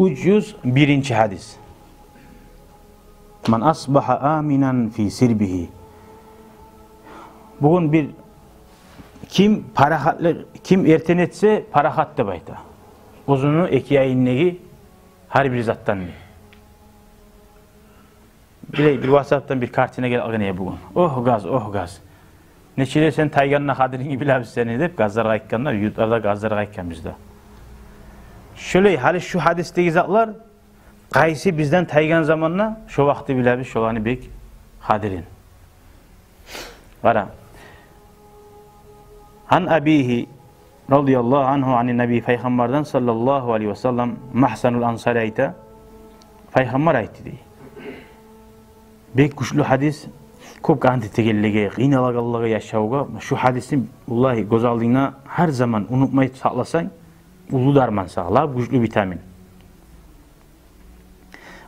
301. hadis. Man asbaha aminan fi sirbihi. Bugün bir kim erten etse parahat deb ayta. Uzunu eki ayinlegi har bir zattan ne? Bir WhatsApp'tan bir kartine gel agınaya bugün. Oh gaz. Neçile sen tayganına hadirini bilabız seni dep gazlarga aytkanlar, yurtlarda gazlarga aytkan bizde. Şöyle hali şu hadisteki zatlar qaysi bizden taygan zamanla şu vakti bilabız şolani bek hadirin. Qara. Han abihi radıyallahu anhu anin nebi Peygamberden sallallahu aleyhi ve sellem Mahsanul Ansari ayta Peygamber aytı dey. Bek güçlü hadis köp kanti tegellege, qiynaлагаллага yaşauga şu hadisin vallahi göz aldığına her zaman unutmay saqlasan ulu darman sağlar, güçlü vitamin.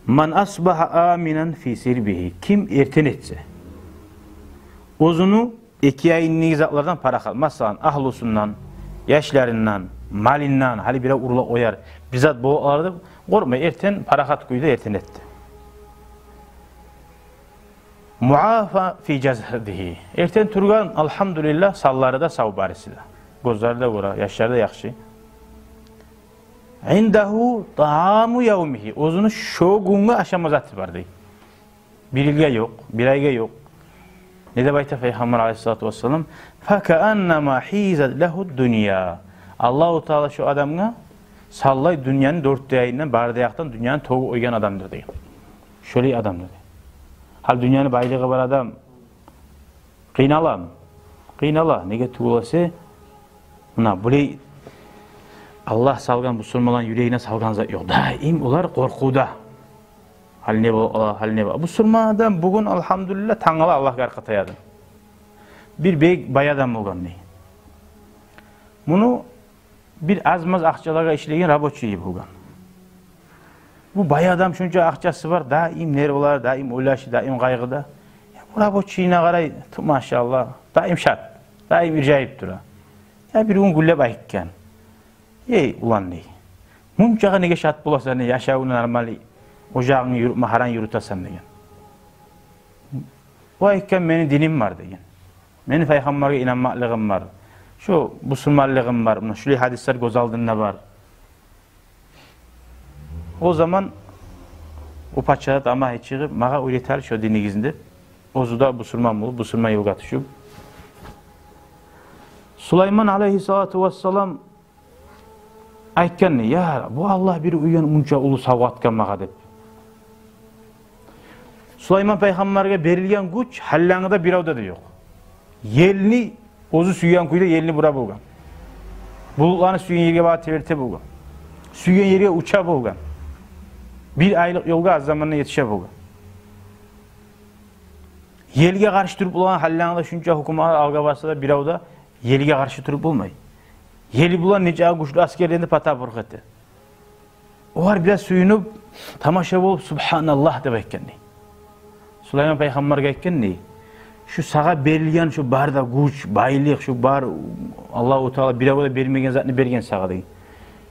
Man asbaha aminan fi sirbihi. Kim erten etse ozunu iki ayinli zatlardan para kal. Masalan ahlusundan, yaşlarından, malinden hali bira urula oyar. Bizzat bu arada korkmay erten parahat kuydu erten etti. Muafa fi cezhedihi. Erten turgan alhamdülillah salları da sav barisi da. Gözleri de vura, yaşları da yakşı. İndahu taamu yevmihi. Ozunu şogunga aşamazatı var dey. Bir ilge yok, bir ayga yok. Ne de bayta Peygamber aleyhissalatu vesselam فَكَأَنَّمَا حِيزَتْ لَهُ الدُّنْيَا. Allah-u Teala şu adamına sallay dünyanın dört ayından bardayaktan dünyanın toğu oygan adamdır deyim. Şöyle adamdır deyim. Hal dünyanın baylığı var adam qiynalam. Qiynala. Nege tuğulası? Buna buley Allah salgan bu sormalan yüreğine salgan zat yok. Daim olar korkuda. Hal ne bu? Hal ne bu? Bu sormadan bugün elhamdülillah tangala Allah garqatayadı. Bir bey bayadam olgan ne? Bunu bir azmaz akçalarga işlegen rabochiy bolgan. Bu bayadam şunca akçası var, daim ner olar, daim oylaşı, daim qaygıda. Bu rabochiyine qaray, maşallah, daim şat, daim irjayip dura. Ya bir gün güllep aytkan. Ey ulan ne? Mumçaga nege şat bolasan, yaşauny normali ocağını maharan yurutasan degen. O aytkan meni dinim var degen. Meni Peygamberge inanmaklığım var. Şu musulmanlığım var. Buna şöyle hadisler göz aldığında var. O zaman o paçadat ama çıkıp mağa öğreter şu dini gizinde. Ozuda musulman bulup musulman yolga düşüp. Süleyman aleyhissalatu vesselam aytkan ne? Ya bu Allah bir uyan munca ulu savatkan mağa dep. Süleyman Peygamberge berilgen güç hallangıda bir avda da yok. Yelini ozu süyen kuyda yelini bura bolgan. Bulutlarını süyen yerge bağ teverte bolgan. Süyen yerge uça bolgan. Bir aylık yolga az zamanla yetişe bolgan. Yelge karşı durup olan hallangıda şunca hukuma alga bassa da bir avda yelge karşı durup olmay. Yeli bulan nece güçlü askerlerinde pata burkatı. O var biraz suyunup tamaşa bolup subhanallah deb aytkan. Süleyman Peygamberge aytkan ne? Şu sağa berilgen şu barda güç, baylık, şu bar Allah-u Teala bir avda bermegen zatını bergen sağa degen.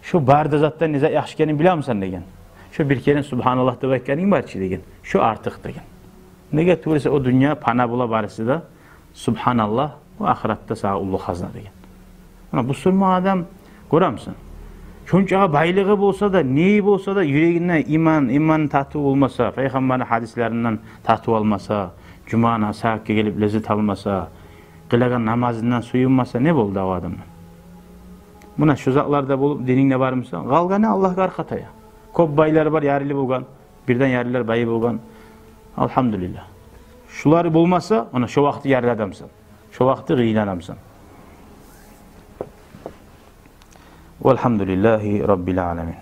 Şu barda zattan ne zat yaxşı ekenen bilir misin degen. Şu bir kere subhanallah deb aytkaning barçı degen. Şu artık degen. Nege tuğrisa o dünya pana bula barısı da subhanallah o ahiratta sağa ullu hazna degen. Ana bu sürma adam göremsin. Şunçağa baylığı bolsa da, neyi bolsa da yüreğinden iman tatı olmasa, Peygamber'in hadislerinden tatı olmasa, Cuma'na saakka gelip lezzet almasa, kılagan namazından suyunmasa ne boldu o adamın? Buna şu zatlarda bolup dininde var mısın? Qalgani Allah garqataya. Köp baylar var, yarili bolgan. Birden yariler bayı bolgan. Alhamdulillah. Şuları bulmasa, ona şu vakti yarili adamsın. Şu vakti qiylanamsın. Velhamdülillahi Rabbil alemin.